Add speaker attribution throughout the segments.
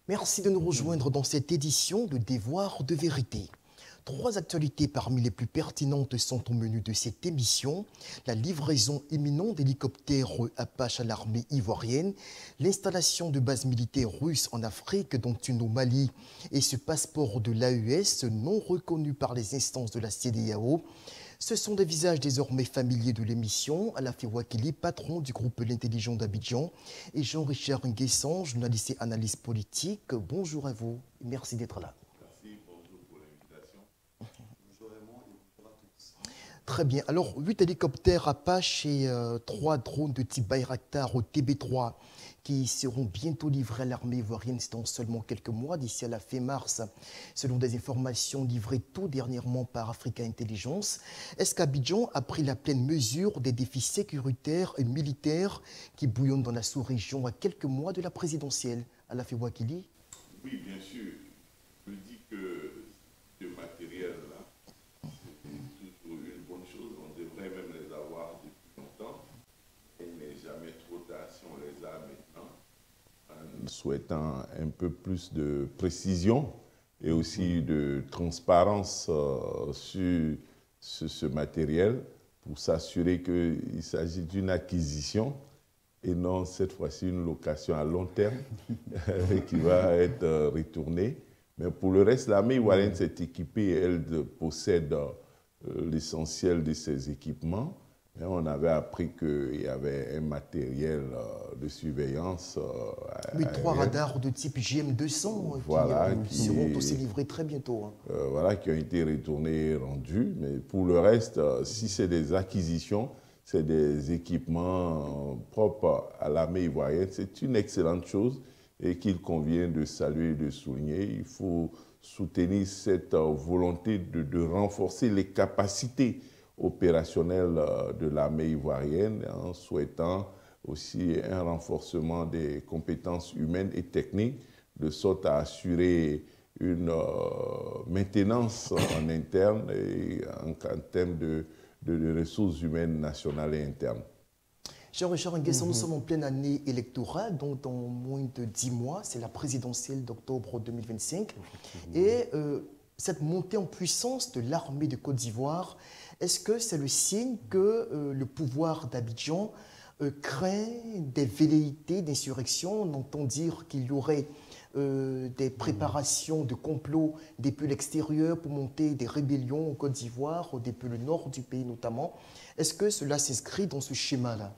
Speaker 1: Merci de nous rejoindre dans cette édition de Devoir de vérité. Trois actualités parmi les plus pertinentes sont au menu de cette émission. La livraison imminente d'hélicoptères Apache à l'armée ivoirienne, l'installation de bases militaires russes en Afrique, dont une au Mali, et ce passeport de l'AES non reconnu par les instances de la CEDEAO. Ce sont des visages désormais familiers de l'émission. Alafi Wakili, patron du groupe L'Intelligent d'Abidjan, et Jean-Richard Nguessan, journaliste et analyste politique. Bonjour à vous, merci d'être là.
Speaker 2: Merci, bonjour pour l'invitation.
Speaker 3: Bonjour Raymond et bonjour à tous.
Speaker 1: Très bien. Alors, 8 hélicoptères Apache et 3 drones de type Bayraktar au TB3 qui seront bientôt livrés à l'armée ivoirienne dans seulement quelques mois, d'ici à la fin mars, selon des informations livrées tout dernièrement par Africa Intelligence. Est-ce qu'Abidjan a pris la pleine mesure des défis sécuritaires et militaires qui bouillonnent dans la sous-région à quelques mois de la présidentielle? Alafi Wakili?
Speaker 2: Oui, bien sûr. Je dis que ce matériel-là, c'est toujours une bonne chose. On devrait même les avoir depuis longtemps. Il n'est jamais trop tard si on les a maintenant. En souhaitant un peu plus de précision et aussi de transparence sur ce matériel pour s'assurer qu'il s'agit d'une acquisition et non cette fois-ci une location à long terme qui va être retournée. Mais pour le reste, l'armée ivoirienne s'est équipée, elle possède l'essentiel de ses équipements. Mais on avait appris qu'il y avait un matériel de surveillance.
Speaker 1: Oui, 3 radars de type GM200
Speaker 2: voilà,
Speaker 1: qui seront aussi livrés très bientôt.
Speaker 2: Voilà, qui ont été retournés, rendus. Mais pour le reste, si c'est des acquisitions, c'est des équipements propres à l'armée ivoirienne. C'est une excellente chose et qu'il convient de saluer et de souligner. Il faut soutenir cette volonté de renforcer les capacités opérationnelles de l'armée ivoirienne en souhaitant aussi un renforcement des compétences humaines et techniques de sorte à assurer une maintenance en interne et en termes de ressources humaines nationales et internes.
Speaker 1: Jean-Richard Nguessan, nous sommes en pleine année électorale, donc dans moins de 10 mois, c'est la présidentielle d'octobre 2025. Et cette montée en puissance de l'armée de Côte d'Ivoire, est-ce que c'est le signe que le pouvoir d'Abidjan craint des velléités d'insurrection? On entend dire qu'il y aurait des préparations de complots depuis l'extérieur pour monter des rébellions en Côte d'Ivoire, depuis le nord du pays notamment. Est-ce que cela s'inscrit dans ce schéma-là?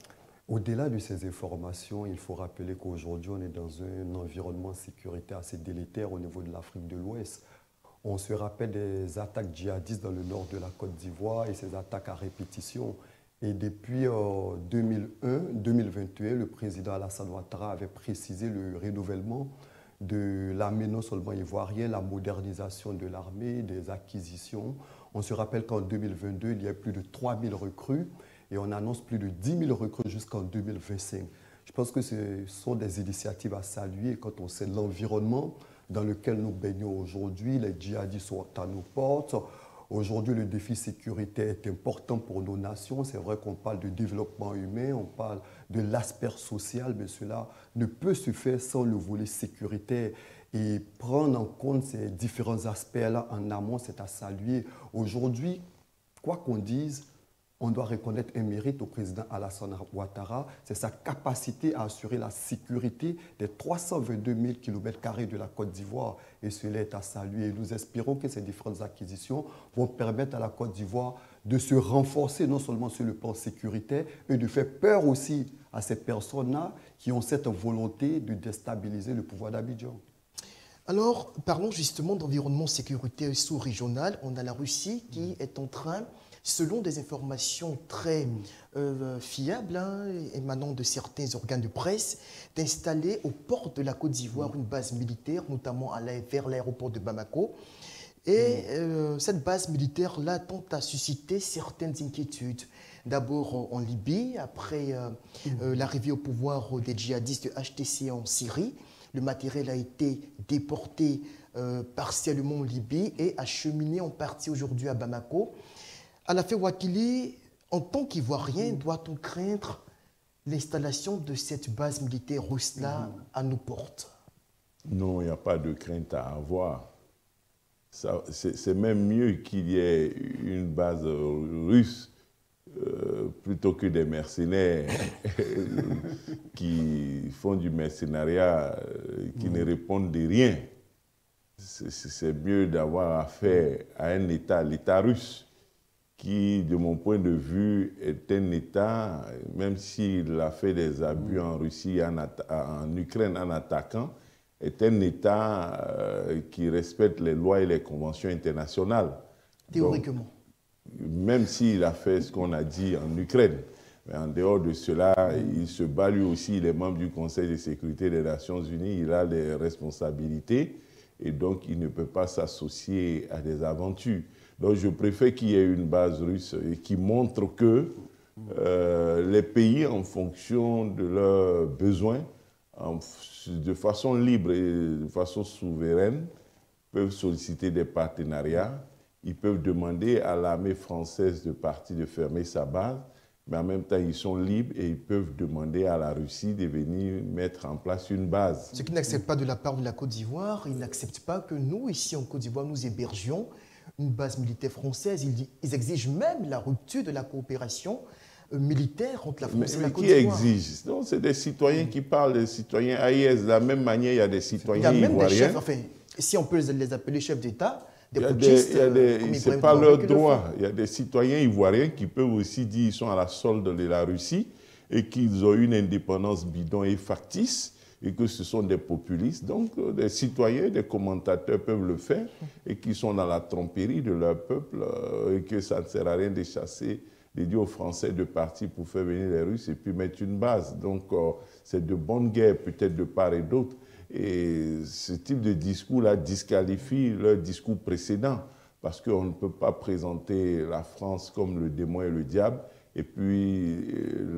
Speaker 3: Au-delà de ces informations, il faut rappeler qu'aujourd'hui, on est dans un environnement sécuritaire assez délétère au niveau de l'Afrique de l'Ouest. On se rappelle des attaques djihadistes dans le nord de la Côte d'Ivoire et ces attaques à répétition. Et depuis 2021, le président Alassane Ouattara avait précisé le renouvellement de l'armée non seulement ivoirienne, la modernisation de l'armée, des acquisitions. On se rappelle qu'en 2022, il y a plus de 3000 recrues et on annonce plus de 10 000 recrues jusqu'en 2025. Je pense que ce sont des initiatives à saluer quand on sait l'environnement dans lequel nous baignons aujourd'hui. Les djihadistes sont à nos portes. Aujourd'hui, le défi sécuritaire est important pour nos nations. C'est vrai qu'on parle de développement humain, on parle de l'aspect social, mais cela ne peut se faire sans le volet sécuritaire. Et prendre en compte ces différents aspects-là en amont, c'est à saluer. Aujourd'hui, quoi qu'on dise, on doit reconnaître un mérite au président Alassane Ouattara, c'est sa capacité à assurer la sécurité des 322 000 km² de la Côte d'Ivoire. Et cela est à saluer. Et nous espérons que ces différentes acquisitions vont permettre à la Côte d'Ivoire de se renforcer non seulement sur le plan sécuritaire, mais de faire peur aussi à ces personnes-là qui ont cette volonté de déstabiliser le pouvoir d'Abidjan.
Speaker 1: Alors, parlons justement d'environnement sécuritaire sous-régional. On a la Russie qui est en train, selon des informations très fiables, émanant de certains organes de presse, d'installer aux portes de la Côte d'Ivoire une base militaire, notamment vers l'aéroport de Bamako. Et cette base militaire-là tente à susciter certaines inquiétudes. D'abord en Libye, après l'arrivée au pouvoir des djihadistes HTC en Syrie. Le matériel a été déporté partiellement en Libye et acheminé en partie aujourd'hui à Bamako. Alafi Wakili, en tant qu'Ivoirien, doit-on craindre l'installation de cette base militaire russe-là à nos portes?
Speaker 2: Non, il n'y a pas de crainte à avoir. C'est même mieux qu'il y ait une base russe plutôt que des mercenaires qui font du mercenariat, qui ne répondent de rien. C'est mieux d'avoir affaire à un État, l'État russe, qui, de mon point de vue, est un État, même s'il a fait des abus en Russie, en Ukraine en attaquant, est un État qui respecte les lois et les conventions internationales.
Speaker 1: Théoriquement.
Speaker 2: Donc, même s'il a fait ce qu'on a dit en Ukraine, mais en dehors de cela, il se bat lui aussi, il est membre du Conseil de sécurité des Nations Unies, il a des responsabilités et donc il ne peut pas s'associer à des aventures. Donc je préfère qu'il y ait une base russe qui montre que les pays, en fonction de leurs besoins, de façon libre et de façon souveraine, peuvent solliciter des partenariats. Ils peuvent demander à l'armée française de partir, de fermer sa base, mais en même temps, ils sont libres et ils peuvent demander à la Russie de venir mettre en place une base.
Speaker 1: Ce qu'ils n'acceptent pas de la part de la Côte d'Ivoire, ils n'acceptent pas que nous, ici en Côte d'Ivoire, nous hébergions une base militaire française. Ils exigent même la rupture de la coopération militaire entre la France et la Côte d'Ivoire.
Speaker 2: Mais qui exige? C'est des citoyens qui parlent, des citoyens AIS. De la même manière, il y a des citoyens ivoiriens. Il y a même des chefs,
Speaker 1: enfin, si on peut les appeler chefs d'État,
Speaker 2: c'est pas leur droit. Il y a des citoyens ivoiriens qui peuvent aussi dire qu'ils sont à la solde de la Russie et qu'ils ont une indépendance bidon et factice et que ce sont des populistes. Donc, des citoyens, des commentateurs peuvent le faire et qui sont dans la tromperie de leur peuple et que ça ne sert à rien de chasser, de dire aux Français de partir pour faire venir les Russes et puis mettre une base. Donc, c'est de bonne guerre peut-être de part et d'autre. Et ce type de discours-là disqualifie leur discours précédent parce qu'on ne peut pas présenter la France comme le démon et le diable et puis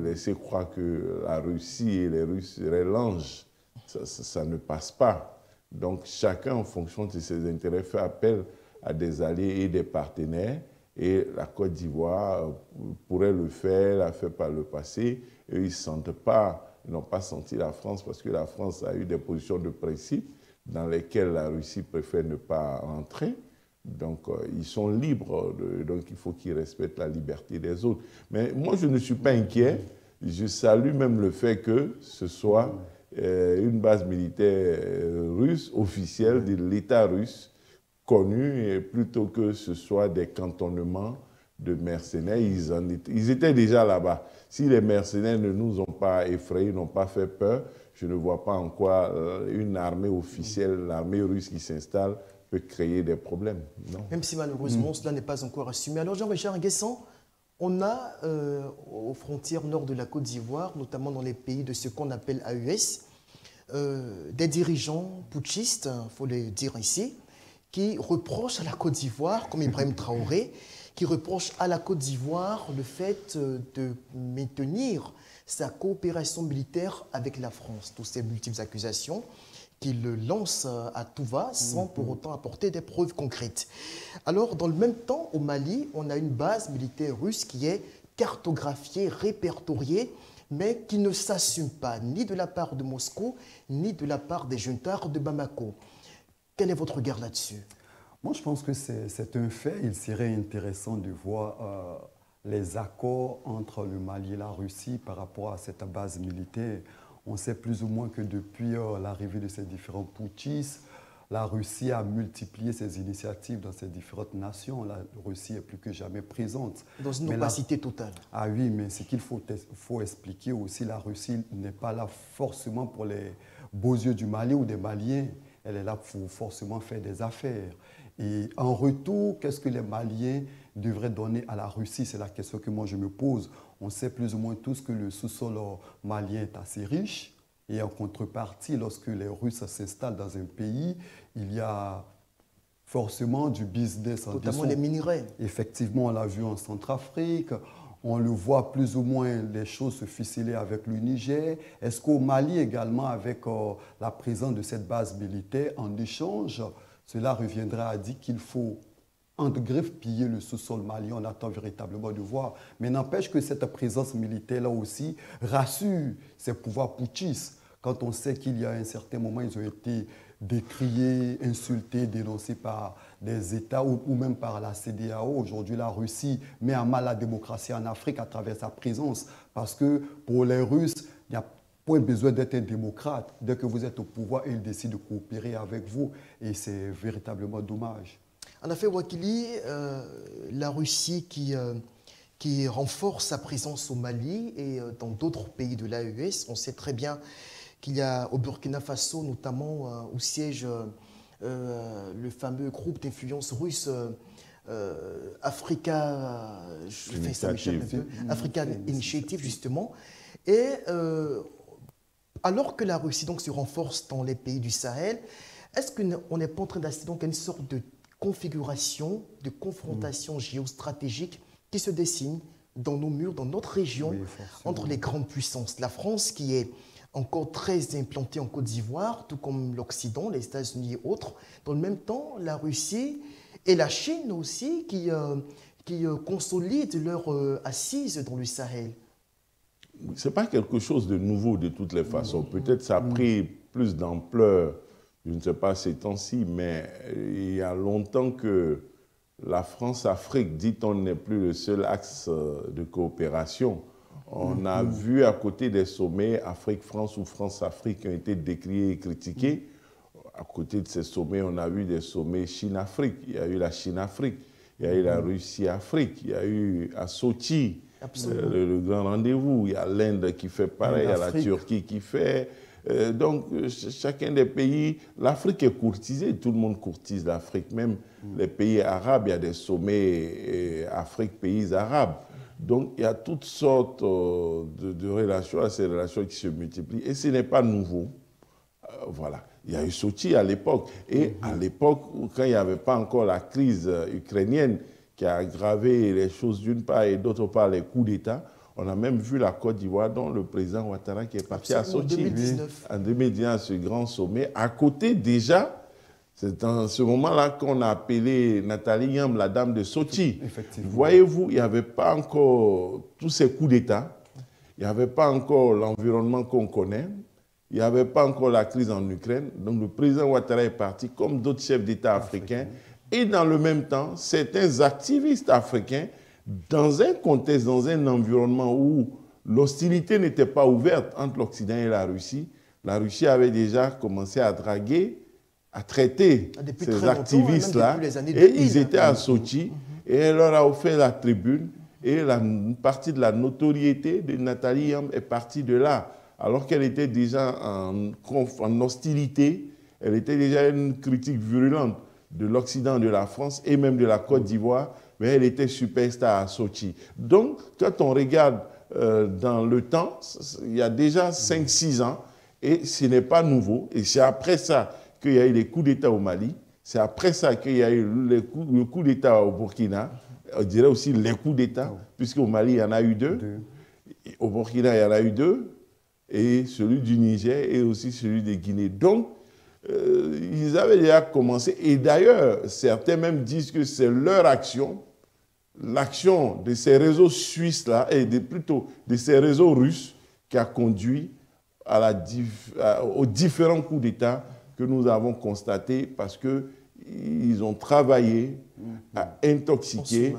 Speaker 2: laisser croire que la Russie et les Russes seraient l'ange. Ça ne passe pas. Donc chacun, en fonction de ses intérêts, fait appel à des alliés et des partenaires. Et la Côte d'Ivoire pourrait le faire, l'a fait par le passé. Et ils ne sentent pas. Ils n'ont pas senti la France parce que la France a eu des positions de principe dans lesquelles la Russie préfère ne pas entrer. Donc, ils sont libres, donc il faut qu'ils respectent la liberté des autres. Mais moi, je ne suis pas inquiet. Je salue même le fait que ce soit une base militaire russe, officielle, de l'État russe, connue, et plutôt que ce soit des cantonnements de mercenaires. Ils étaient déjà là-bas. Si les mercenaires ne nous ont pas effrayés, n'ont pas fait peur, je ne vois pas en quoi une armée officielle, l'armée russe qui s'installe, peut créer des problèmes. Non.
Speaker 1: Même si malheureusement cela n'est pas encore assumé. Alors Jean-Richard Nguessan, on a aux frontières nord de la Côte d'Ivoire, notamment dans les pays de ce qu'on appelle AES, des dirigeants putschistes, il faut le dire ici, qui reprochent à la Côte d'Ivoire, comme Ibrahim Traoré, qui reproche à la Côte d'Ivoire le fait de maintenir sa coopération militaire avec la France. Toutes ces multiples accusations qu'il lance à tout va sans pour autant apporter des preuves concrètes. Alors, dans le même temps, au Mali, on a une base militaire russe qui est cartographiée, répertoriée, mais qui ne s'assume pas ni de la part de Moscou, ni de la part des juntards de Bamako. Quel est votre regard là-dessus ?
Speaker 3: Moi, je pense que c'est un fait. Il serait intéressant de voir les accords entre le Mali et la Russie par rapport à cette base militaire. On sait plus ou moins que depuis l'arrivée de ces différents putschistes, la Russie a multiplié ses initiatives dans ces différentes nations. La Russie est plus que jamais présente.
Speaker 1: Dans une opacité totale.
Speaker 3: Ah oui, mais ce qu'il faut expliquer aussi, la Russie n'est pas là forcément pour les beaux yeux du Mali ou des Maliens. Elle est là pour forcément faire des affaires. Et en retour, qu'est-ce que les Maliens devraient donner à la Russie? C'est la question que moi je me pose. On sait plus ou moins tous que le sous-sol malien est assez riche. Et en contrepartie, lorsque les Russes s'installent dans un pays, il y a forcément du business.
Speaker 1: Notamment les minerais.
Speaker 3: Effectivement, on l'a vu en Centrafrique. On le voit plus ou moins les choses se ficeler avec le Niger. Est-ce qu'au Mali également, avec la présence de cette base militaire, en échange, cela reviendra à dire qu'il faut, entre griffes, piller le sous-sol malien? On attend véritablement de voir. Mais n'empêche que cette présence militaire-là aussi rassure ces pouvoirs putschistes. quand on sait qu'il y a un certain moment, ils ont été décriés, insultés, dénoncés par des États ou même par la CEDEAO. Aujourd'hui, la Russie met à mal la démocratie en Afrique à travers sa présence. Parce que pour les Russes, il n'y a point besoin d'être un démocrate. Dès que vous êtes au pouvoir, ils décident de coopérer avec vous. Et c'est véritablement dommage.
Speaker 1: En effet, Wakili, la Russie qui renforce sa présence au Mali et dans d'autres pays de l'AES, on sait très bien qu'il y a au Burkina Faso, notamment où siège le fameux groupe d'influence russe Africa, African Initiative, justement. Et alors que la Russie donc, se renforce dans les pays du Sahel, est-ce qu'on n'est pas en train d'assister donc à une sorte de configuration, de confrontation géostratégique qui se dessine dans nos murs, dans notre région, entre les grandes puissances? La France qui est encore très implantée en Côte d'Ivoire, tout comme l'Occident, les États-Unis et autres. Dans le même temps, la Russie et la Chine aussi qui consolident leur assise dans le Sahel.
Speaker 2: Ce n'est pas quelque chose de nouveau de toutes les façons. Peut-être ça a pris plus d'ampleur, je ne sais pas ces temps-ci, mais il y a longtemps que la France-Afrique, dit-on, n'est plus le seul axe de coopération. On a vu à côté des sommets Afrique-France ou France-Afrique qui ont été décriés et critiqués. À côté de ces sommets, on a vu des sommets Chine-Afrique. Il y a eu la Chine-Afrique, il y a eu la Russie-Afrique, il y a eu à Sochi, le grand rendez-vous. Il y a l'Inde qui fait pareil, il y a la Turquie qui fait. Donc, chacun des pays, l'Afrique est courtisée, tout le monde courtise l'Afrique, même les pays arabes, il y a des sommets Afrique, pays arabes. Donc, il y a toutes sortes de relations, ces relations qui se multiplient. Et ce n'est pas nouveau. Voilà. Il y a eu Sochi à l'époque. Et à l'époque, quand il n'y avait pas encore la crise ukrainienne qui a aggravé les choses d'une part et d'autre part les coups d'État, on a même vu la Côte d'Ivoire dont le président Ouattara qui est parti à Sochi. En 2019, ce grand sommet. À côté déjà, c'est dans ce moment-là qu'on a appelé Nathalie Yamb, la dame de Sochi. Voyez-vous, il n'y avait pas encore tous ces coups d'État, il n'y avait pas encore l'environnement qu'on connaît, il n'y avait pas encore la crise en Ukraine. Donc le président Ouattara est parti, comme d'autres chefs d'État africains. Et dans le même temps, certains activistes africains, dans un contexte, dans un environnement où l'hostilité n'était pas ouverte entre l'Occident et la Russie avait déjà commencé à draguer, à traiter ces activistes-là, et ils étaient à Sochi, et elle leur a offert la tribune, et une partie de la notoriété de Nathalie Yamb est partie de là, alors qu'elle était déjà en hostilité, elle était déjà une critique virulente de l'Occident, de la France, et même de la Côte d'Ivoire, mais elle était superstar à Sochi. Donc, quand on regarde dans le temps, il y a déjà 5-6 ans, et ce n'est pas nouveau, et c'est après ça qu'il y a eu les coups d'État au Mali, c'est après ça qu'il y a eu le coup d'État au Burkina, on dirait aussi les coups d'État, puisqu'au Mali, il y en a eu 2, au Burkina, il y en a eu 2, et celui du Niger et aussi celui de Guinée. Donc, ils avaient déjà commencé, et d'ailleurs, certains même disent que c'est leur action, l'action de ces réseaux suisses-là, et plutôt de ces réseaux russes, qui a conduit aux différents coups d'État que nous avons constatés, parce qu'ils ont travaillé à intoxiquer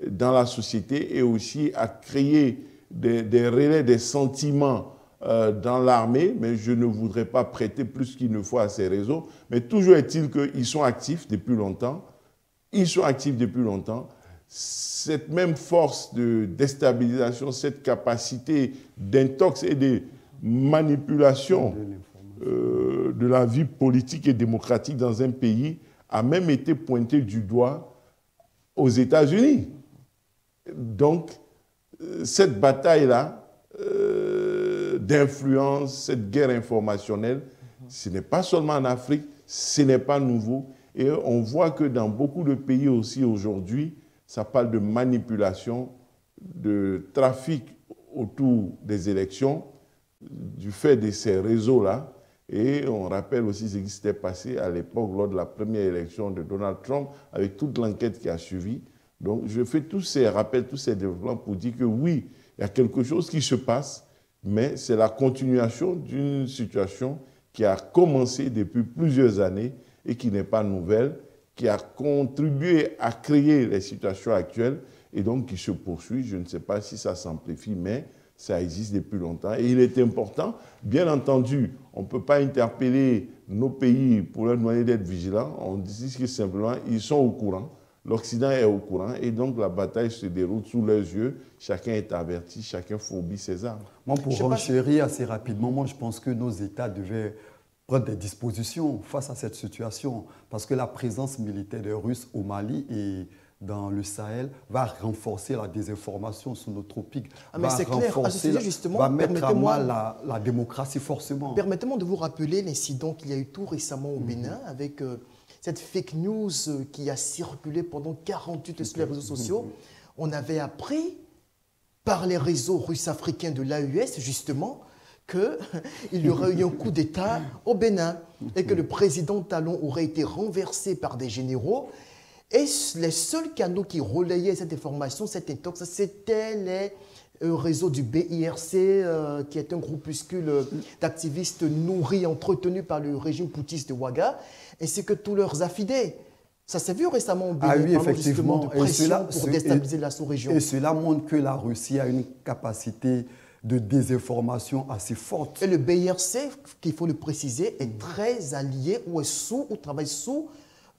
Speaker 2: dans la société et aussi à créer des relais, des sentiments dans l'armée, mais je ne voudrais pas prêter plus qu'il ne faut à ces réseaux. Mais toujours est-il qu'ils sont actifs depuis longtemps. Ils sont actifs depuis longtemps. Cette même force de déstabilisation, cette capacité d'intox et de manipulation de la vie politique et démocratique dans un pays a même été pointée du doigt aux États-Unis. Donc, cette bataille-là d'influence, cette guerre informationnelle, ce n'est pas seulement en Afrique, ce n'est pas nouveau. Et on voit que dans beaucoup de pays aussi aujourd'hui, ça parle de manipulation, de trafic autour des élections, du fait de ces réseaux-là. Et on rappelle aussi ce qui s'était passé à l'époque lors de la première élection de Donald Trump, avec toute l'enquête qui a suivi. Donc je fais tous ces rappels, tous ces développements pour dire que oui, il y a quelque chose qui se passe, mais c'est la continuation d'une situation qui a commencé depuis plusieurs années et qui n'est pas nouvelle, qui a contribué à créer les situations actuelles et donc qui se poursuit. Je ne sais pas si ça s'amplifie, mais ça existe depuis longtemps. Et il est important, bien entendu, on ne peut pas interpeller nos pays pour leur demander d'être vigilants. On dit que simplement, ils sont au courant. L'Occident est au courant et donc la bataille se déroule sous leurs yeux. Chacun est averti, chacun fourbit ses armes.
Speaker 3: Moi, pour renchérir assez rapidement, moi, je pense que nos États devaient prendre des dispositions face à cette situation parce que la présence militaire des Russes au Mali et dans le Sahel va renforcer la désinformation sous nos tropiques,
Speaker 1: mais c'est clair, à ce sujet, justement,
Speaker 3: va mettre à mal la démocratie forcément.
Speaker 1: Permettez-moi de vous rappeler l'incident qu'il y a eu tout récemment au Bénin avec cette fake news qui a circulé pendant 48 heures sur les réseaux sociaux. On avait appris par les réseaux russes africains de l'AES, justement, qu'il y aurait eu un coup d'État au Bénin et que le président Talon aurait été renversé par des généraux. Et les seuls canaux qui relayaient cette information, cette intox, c'était les réseaux du BIRC, qui est un groupuscule d'activistes nourris, entretenus par le régime poutiste de Ouaga, ainsi que tous leurs affidés. Ça s'est vu récemment au Bénin,
Speaker 3: oui, effectivement,
Speaker 1: de pression pour déstabiliser la sous-région.
Speaker 3: Et cela montre que la Russie a une capacité de désinformation assez forte.
Speaker 1: Et le BIRC, qu'il faut le préciser, est très allié ou travaille sous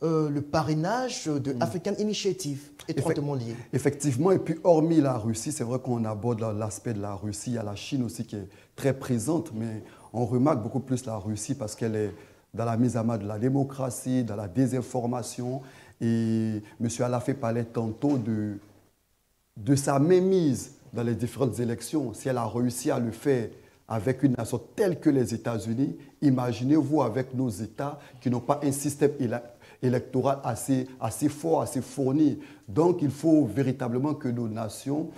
Speaker 1: le parrainage de African Initiative, étroitement lié.
Speaker 3: Effectivement, et puis hormis la Russie, c'est vrai qu'on aborde l'aspect de la Russie, il y a la Chine aussi qui est très présente, mais on remarque beaucoup plus la Russie parce qu'elle est dans la mise à mal de la démocratie, dans la désinformation. Et M. Alafé parlait tantôt de sa mainmise dans les différentes élections. Si elle a réussi à le faire avec une nation telle que les États-Unis, imaginez-vous avec nos États qui n'ont pas un système électoral assez fort, assez fourni. Donc, il faut véritablement que nos nations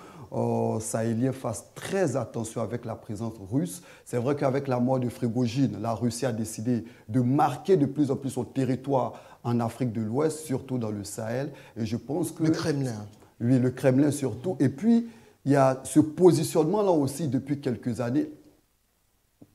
Speaker 3: sahéliennes fassent très attention avec la présence russe. C'est vrai qu'avec la mort de Prigojine, la Russie a décidé de marquer de plus en plus son territoire en Afrique de l'Ouest, surtout dans le Sahel. Et je pense que...
Speaker 1: Le Kremlin.
Speaker 3: Oui, le Kremlin surtout. Et puis, il y a ce positionnement-là aussi depuis quelques années.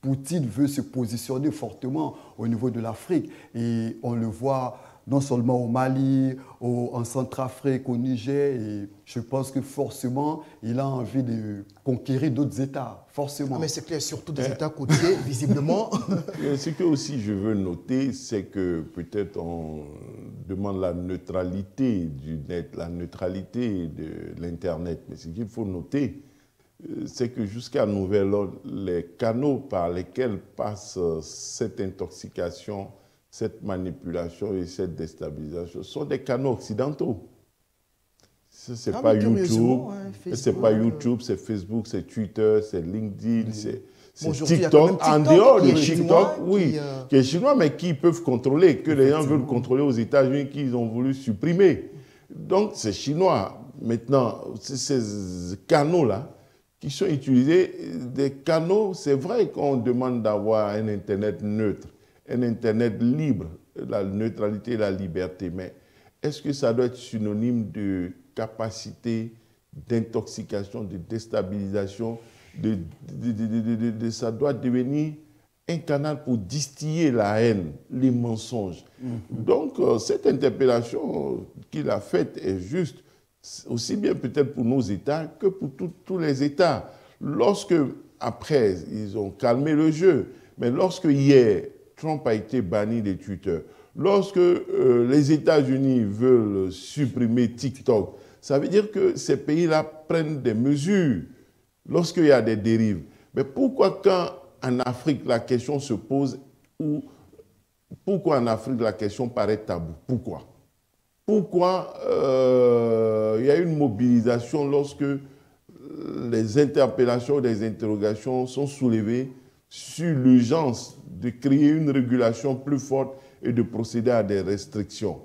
Speaker 3: Poutine veut se positionner fortement au niveau de l'Afrique. Et on le voit non seulement au Mali, en Centrafrique, au Niger. Et je pense que forcément, il a envie de conquérir d'autres États, forcément.
Speaker 1: Mais c'est clair, surtout des États côtiers, visiblement.
Speaker 2: Ce que aussi je veux noter, c'est que peut-être on demande la neutralité du net, la neutralité de l'Internet. Mais ce qu'il faut noter, c'est que jusqu'à nouvel ordre, les canaux par lesquels passe cette intoxication, cette manipulation et cette déstabilisation sont des canaux occidentaux. Ce n'est pas YouTube, c'est pas YouTube, c'est Facebook, c'est Twitter, c'est LinkedIn, c'est TikTok, en dehors de TikTok, oui, qui est chinois, mais qui peuvent contrôler, que les gens veulent contrôler aux États-Unis, qu'ils ont voulu supprimer. Donc, c'est chinois. Maintenant, ces canaux-là, qui sont utilisés, des canaux, c'est vrai qu'on demande d'avoir un Internet neutre, un Internet libre, la neutralité et la liberté, mais est-ce que ça doit être synonyme de capacité d'intoxication, de déstabilisation, ça doit devenir un canal pour distiller la haine, les mensonges. Donc, cette interpellation qu'il a faite est juste, aussi bien peut-être pour nos États que pour tous les États. Lorsque, après, ils ont calmé le jeu, mais lorsque hier, Trump a été banni de Twitter, lorsque les États-Unis veulent supprimer TikTok, ça veut dire que ces pays-là prennent des mesures lorsqu'il y a des dérives. Mais pourquoi quand en Afrique la question se pose, ou pourquoi en Afrique la question paraît taboue? Pourquoi il y a une mobilisation lorsque les interpellations, les interrogations sont soulevées sur l'urgence de créer une régulation plus forte et de procéder à des restrictions?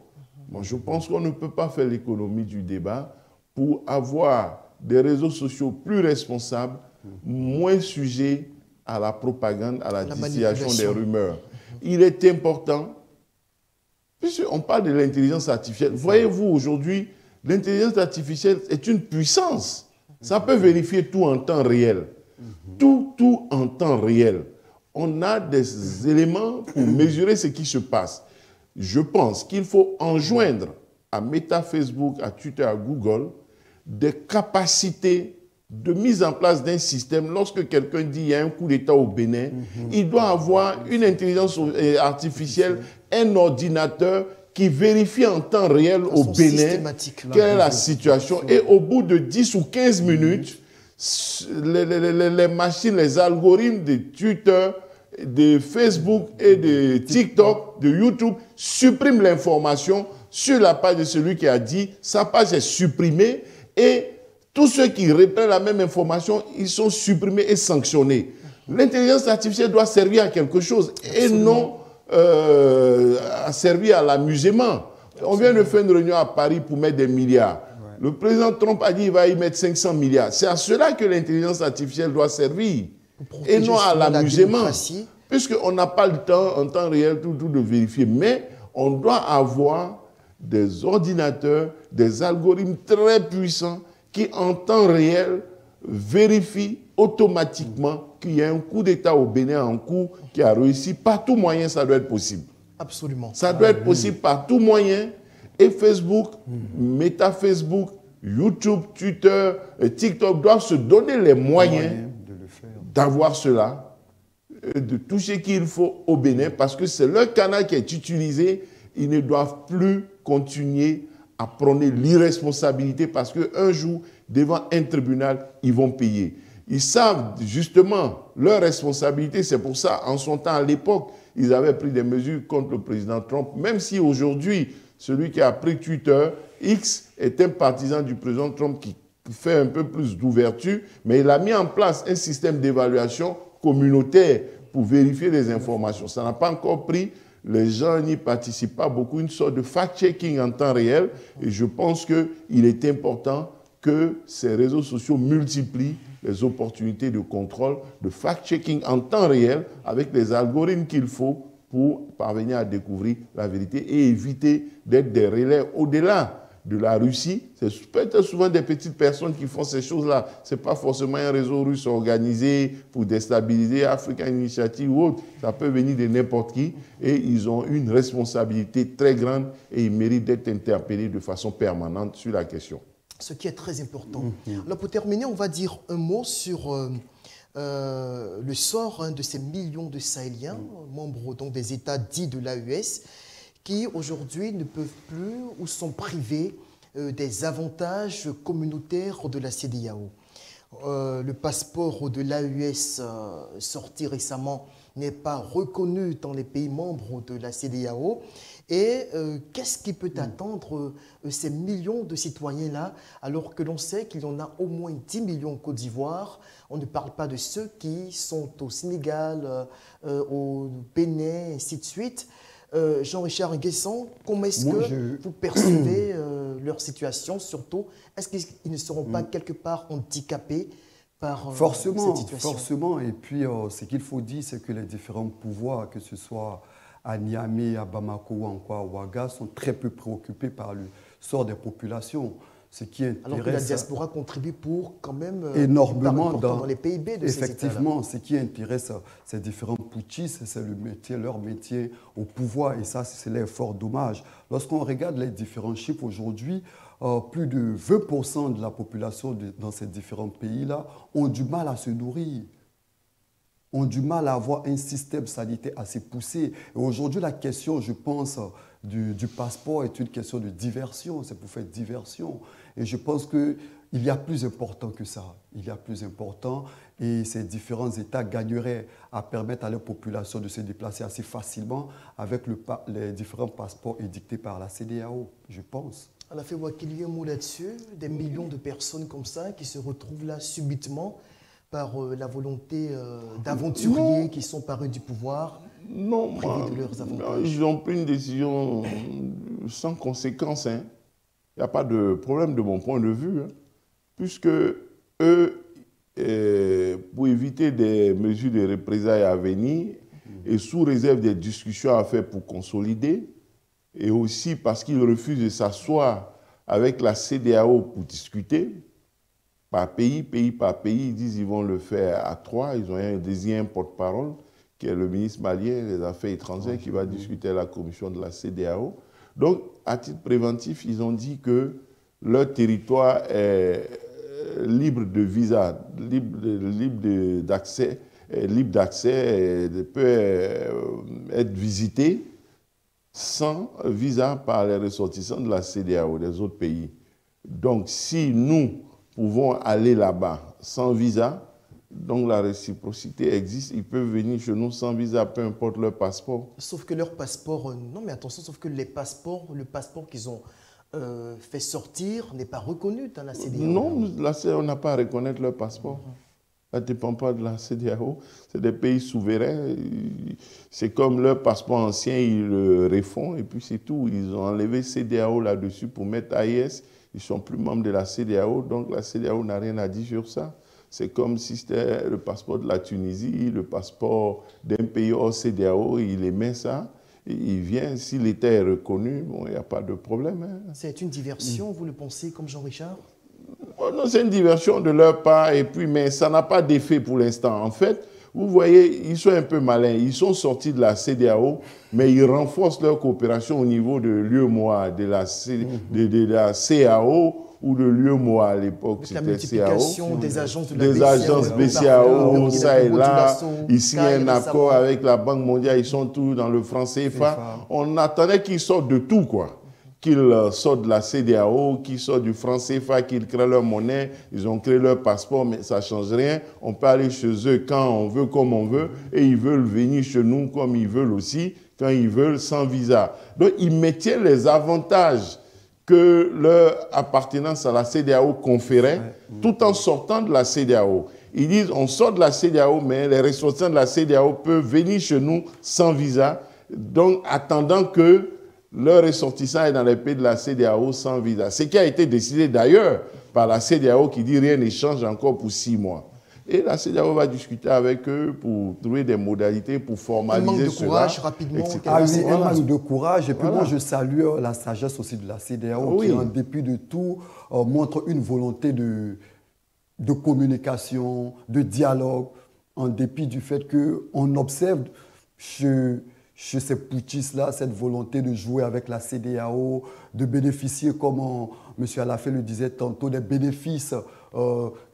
Speaker 2: Moi, je pense qu'on ne peut pas faire l'économie du débat pour avoir des réseaux sociaux plus responsables, moins sujets à la propagande, à la distillation des rumeurs. Il est important, puisqu'on parle de l'intelligence artificielle, voyez-vous aujourd'hui, l'intelligence artificielle est une puissance. Ça peut vérifier tout en temps réel. Tout en temps réel. On a des éléments pour mesurer ce qui se passe. Je pense qu'il faut enjoindre à Meta, Facebook, à Twitter, à Google, des capacités de mise en place d'un système. Lorsque quelqu'un dit qu'il y a un coup d'État au Bénin, il doit avoir une intelligence artificielle, un ordinateur qui vérifie en temps réel au Bénin quelle est la situation. Et au bout de 10 ou 15 minutes, les machines, les algorithmes de Twitter, de Facebook et de TikTok, de YouTube, suppriment l'information sur la page de celui qui a dit, sa page est supprimée et tous ceux qui reprennent la même information, ils sont supprimés et sanctionnés. L'intelligence artificielle doit servir à quelque chose et non à servir à l'amusement. On vient de faire une réunion à Paris pour mettre des milliards. Le président Trump a dit qu'il va y mettre 500 milliards. C'est à cela que l'intelligence artificielle doit servir et non à l'amusement. Puisqu'on n'a pas le temps, en temps réel, tout de vérifier. Mais on doit avoir des ordinateurs, des algorithmes très puissants qui, en temps réel, vérifient automatiquement qu'il y a un coup d'État au Bénin en cours qui a réussi. Par tout moyen, ça doit être possible.
Speaker 1: Absolument.
Speaker 2: Ça doit être possible par tout moyen. Et Facebook, Meta Facebook, YouTube, Twitter, et TikTok doivent se donner les moyens d'avoir cela, de tout ce qu'il faut au Bénin, parce que c'est leur canal qui est utilisé. Ils ne doivent plus continuer à prôner l'irresponsabilité parce qu'un jour, devant un tribunal, ils vont payer. Ils savent justement leur responsabilité. C'est pour ça, en son temps, à l'époque, ils avaient pris des mesures contre le président Trump. Même si aujourd'hui, celui qui a pris Twitter, X, est un partisan du président Trump qui fait un peu plus d'ouverture, mais il a mis en place un système d'évaluation communautaire pour vérifier les informations. Ça n'a pas encore pris. Les gens n'y participent pas beaucoup, une sorte de fact-checking en temps réel. Et je pense qu'il est important que ces réseaux sociaux multiplient les opportunités de contrôle, de fact-checking en temps réel avec les algorithmes qu'il faut pour parvenir à découvrir la vérité et éviter d'être des relais au-delà de la Russie. C'est peut-être souvent des petites personnes qui font ces choses-là. Ce n'est pas forcément un réseau russe organisé pour déstabiliser African Initiative ou autre. Ça peut venir de n'importe qui et ils ont une responsabilité très grande et ils méritent d'être interpellés de façon permanente sur la question.
Speaker 1: Ce qui est très important. Alors pour terminer, on va dire un mot sur le sort de ces millions de Sahéliens, membres donc, des États dits de l'AES, qui aujourd'hui ne peuvent plus ou sont privés des avantages communautaires de la CEDEAO. Le passeport de l'AES sorti récemment n'est pas reconnu dans les pays membres de la CEDEAO. Et qu'est-ce qui peut attendre ces millions de citoyens-là, alors que l'on sait qu'il y en a au moins 10 millions en Côte d'Ivoire? On ne parle pas de ceux qui sont au Sénégal, au Bénin, ainsi de suite. Jean-Richard Nguessan, comment est-ce que vous percevez leur situation, surtout? Est-ce qu'ils ne seront pas quelque part handicapés par cette situation?
Speaker 3: Forcément. Et puis, ce qu'il faut dire, c'est que les différents pouvoirs, que ce soit à Niamey, à Bamako ou encore à Ouaga, sont très peu préoccupés par le sort des populations. Ce qui intéresse,
Speaker 1: alors que la diaspora contribue pour quand même
Speaker 3: énormément
Speaker 1: dans les PIB de ces États-là.
Speaker 3: Effectivement, ce qui intéresse ces différents putschistes, c'est leur métier au pouvoir, et ça, c'est leur fort dommage. Lorsqu'on regarde les différents chiffres aujourd'hui, plus de 20% de la population dans ces différents pays-là ont du mal à se nourrir, ont du mal à avoir un système sanitaire assez poussé. Et aujourd'hui, la question, je pense, du passeport est une question de diversion. C'est pour faire diversion. Et je pense qu'il y a plus important que ça. Il y a plus important. Et ces différents États gagneraient à permettre à leur population de se déplacer assez facilement avec les différents passeports édictés par la CEDEAO, je pense.
Speaker 1: On a fait voir qu'il y a un mot là-dessus, des millions de personnes comme ça qui se retrouvent là subitement par la volonté d'aventuriers qui sont parus du pouvoir, privés de leurs avantages.
Speaker 2: Ils ont pris une décision sans conséquence. Il n'y a pas de problème de mon point de vue, puisque eux, pour éviter des mesures de représailles à venir, et sous réserve des discussions à faire pour consolider, et aussi parce qu'ils refusent de s'asseoir avec la CEDEAO pour discuter, par pays, pays par pays. Ils disent qu'ils vont le faire à 3. Ils ont désigné un porte-parole, qui est le ministre malien des Affaires étrangères, qui va discuter à la commission de la CEDEAO. Donc, à titre préventif, ils ont dit que leur territoire est libre de visa, libre d'accès, peut être visité sans visa par les ressortissants de la CEDEAO, des autres pays. Donc, si nous pouvons aller là-bas sans visa, donc la réciprocité existe, ils peuvent venir chez nous sans visa, peu importe leur passeport.
Speaker 1: Sauf que leur passeport, non mais attention, sauf que le passeport qu'ils ont fait sortir n'est pas reconnu dans la CEDEAO.
Speaker 2: Non, la CEDEAO n'a pas à reconnaître leur passeport. Ça ne dépend pas de la CEDEAO. C'est des pays souverains. C'est comme leur passeport ancien, ils le refont et puis c'est tout. Ils ont enlevé CEDEAO là-dessus pour mettre AES. Ils ne sont plus membres de la CEDEAO, donc la CEDEAO n'a rien à dire sur ça. C'est comme si c'était le passeport de la Tunisie, le passeport d'un pays hors CEDEAO, il émet ça, il vient, si l'État est reconnu, bon, il n'y a pas de problème. Hein.
Speaker 1: C'est une diversion, vous le pensez, comme Jean-Richard?
Speaker 2: Oh non, c'est une diversion de leur part, et puis, mais ça n'a pas d'effet pour l'instant. En fait, vous voyez, ils sont un peu malins. Ils sont sortis de la CEDEAO, mais ils renforcent leur coopération au niveau de l'UEMOA, de la CAO ou de l'UEMOA à l'époque.
Speaker 1: La multiplication des agences de la
Speaker 2: des agences BCAO, ça et là. Ici, il y a un accord avec la Banque mondiale. Ils sont tous dans le franc CFA. On attendait qu'ils sortent de tout, quoi. Qu'ils sortent de la CEDEAO, qu'ils sortent du franc CFA, qu'ils créent leur monnaie, ils ont créé leur passeport, mais ça ne change rien. On peut aller chez eux quand on veut, comme on veut, et ils veulent venir chez nous comme ils veulent aussi, quand ils veulent, sans visa. Donc, ils maintiennent les avantages que leur appartenance à la CEDEAO conférait, tout en sortant de la CEDEAO. Ils disent, on sort de la CEDEAO, mais les ressortissants de la CEDEAO peuvent venir chez nous sans visa, donc attendant que leur ressortissant est dans les pays de la CEDEAO sans visa. Ce qui a été décidé d'ailleurs par la CEDEAO qui dit rien n'échange encore pour 6 mois. Et la CEDEAO va discuter avec eux pour trouver des modalités pour formaliser cela.
Speaker 1: Un manque de courage, rapidement.
Speaker 3: Un manque de courage. Et puis moi, je salue la sagesse aussi de la CEDEAO qui, en dépit de tout, montre une volonté de communication, de dialogue, en dépit du fait qu'on observe chez ces putschistes-là, cette volonté de jouer avec la CEDEAO, de bénéficier, comme M. Alafé le disait tantôt, des bénéfices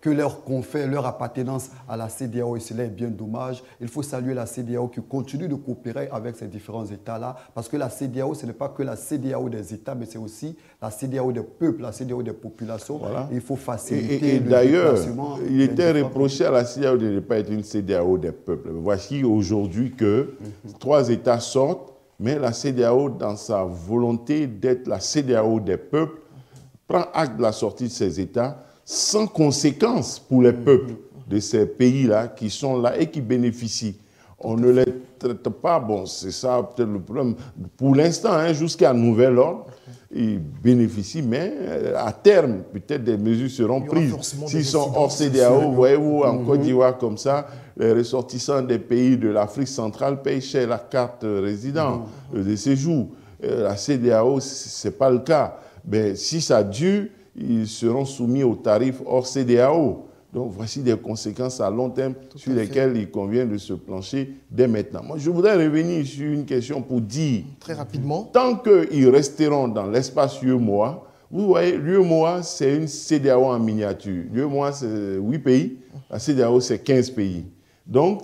Speaker 3: que leur confère, leur appartenance à la CEDEAO, et cela est bien dommage. Il faut saluer la CEDEAO qui continue de coopérer avec ces différents États-là, parce que la CEDEAO, ce n'est pas que la CEDEAO des États, mais c'est aussi la CEDEAO des peuples, la CEDEAO des populations. Voilà. Il faut faciliter
Speaker 2: et d'ailleurs, il était reproché à la CEDEAO de ne pas être une CEDEAO des peuples. Voici aujourd'hui que 3 États sortent, mais la CEDEAO, dans sa volonté d'être la CEDEAO des peuples, prend acte de la sortie de ces États sans conséquence pour les peuples de ces pays-là qui sont là et qui bénéficient. On ne les traite pas, bon, c'est ça peut-être le problème, pour l'instant, hein, jusqu'à nouvel ordre, ils bénéficient, mais à terme, peut-être des mesures seront prises. S'ils sont hors CEDEAO, voyez-vous, en Côte d'Ivoire comme ça, les ressortissants des pays de l'Afrique centrale payent cher la carte résident de séjour. La CEDEAO, ce n'est pas le cas. Mais si ça dure, ils seront soumis aux tarifs hors CEDEAO. Donc, voici des conséquences à long terme sur lesquelles il convient de se plancher dès maintenant. Moi, je voudrais revenir sur une question pour dire...
Speaker 1: Très rapidement.
Speaker 2: Tant qu'ils resteront dans l'espace UEMOA, vous voyez, l'UEMOA, c'est une CEDEAO en miniature. L'UEMOA, c'est 8 pays. La CEDEAO, c'est 15 pays. Donc,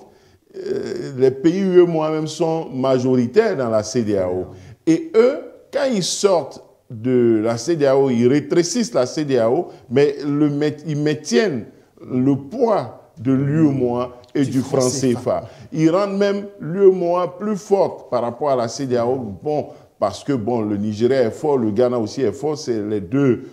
Speaker 2: les pays UEMOA même sont majoritaires dans la CEDEAO. Et eux, quand ils sortent de la CEDEAO, ils rétrécissent la CEDEAO, mais ils maintiennent le poids de l'UEMOA et du franc CFA. Ils rendent même l'UEMOA plus forte par rapport à la CEDEAO. Bon, parce que bon, le Nigeria est fort, le Ghana aussi est fort, c'est les deux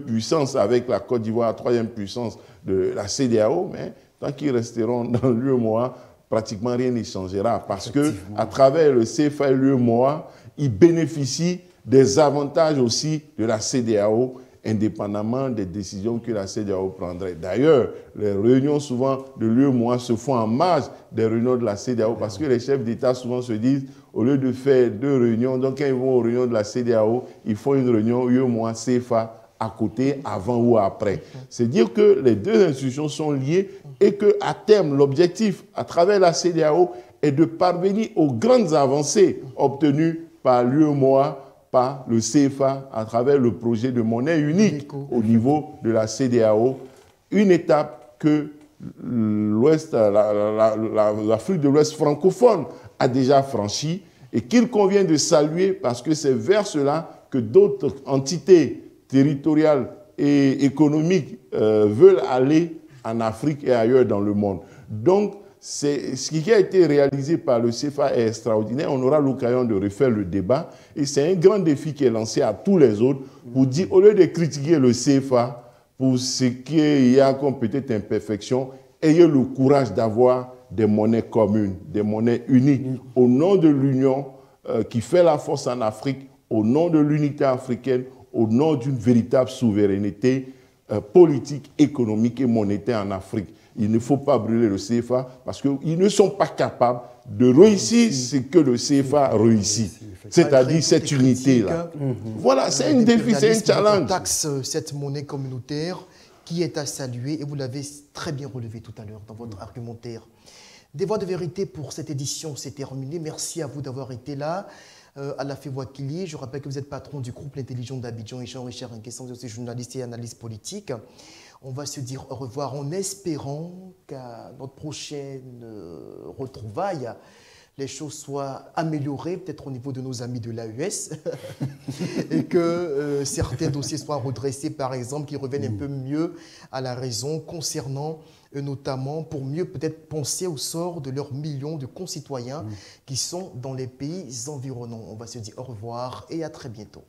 Speaker 2: puissances avec la Côte d'Ivoire, 3e puissance de la CEDEAO, mais tant qu'ils resteront dans l'UEMOA, pratiquement rien ne changera parce qu'à travers le CFA et l'UEMOA, ils bénéficient des avantages aussi de la CEDEAO, indépendamment des décisions que la CEDEAO prendrait. D'ailleurs, les réunions souvent de l'UEMOA se font en marge des réunions de la CEDEAO parce que les chefs d'État souvent se disent, au lieu de faire 2 réunions, donc quand ils vont aux réunions de la CEDEAO, ils font une réunion UEMOA CFA à côté, avant ou après. C'est dire que les deux institutions sont liées et qu'à terme, l'objectif, à travers la CEDEAO, est de parvenir aux grandes avancées obtenues par l'UEMOA, par le CFA, à travers le projet de monnaie unique au niveau de la CEDEAO. Une étape que l'Afrique de l'Ouest francophone a déjà franchie et qu'il convient de saluer parce que c'est vers cela que d'autres entités territoriales et économiques veulent aller en Afrique et ailleurs dans le monde. Donc, ce qui a été réalisé par le CFA est extraordinaire. On aura l'occasion de refaire le débat. Et c'est un grand défi qui est lancé à tous les autres pour dire, au lieu de critiquer le CFA pour ce qu'il y a comme peut-être imperfection, ayez le courage d'avoir des monnaies communes, des monnaies uniques, au nom de l'Union qui fait la force en Afrique, au nom de l'unité africaine, au nom d'une véritable souveraineté politique, économique et monétaire en Afrique. Il ne faut pas brûler le CFA parce qu'ils ne sont pas capables de réussir ce que le CFA réussit, c'est-à-dire cette unité-là. Voilà, c'est un défi, c'est un challenge.
Speaker 1: Taxe cette monnaie communautaire qui est à saluer et vous l'avez très bien relevé tout à l'heure dans votre argumentaire. Des voix de vérité pour cette édition, c'est terminé. Merci à vous d'avoir été là. Alafé Wakili, je rappelle que vous êtes patron du groupe L'Intelligent d'Abidjan et Jean-Richard Nkesan, vous êtes journaliste et analyste politique. On va se dire au revoir en espérant qu'à notre prochaine retrouvaille, les choses soient améliorées, peut-être au niveau de nos amis de l'AES, et que certains dossiers soient redressés, par exemple, qui reviennent un peu mieux à la raison concernant notamment pour mieux peut-être penser au sort de leurs millions de concitoyens qui sont dans les pays environnants. On va se dire au revoir et à très bientôt.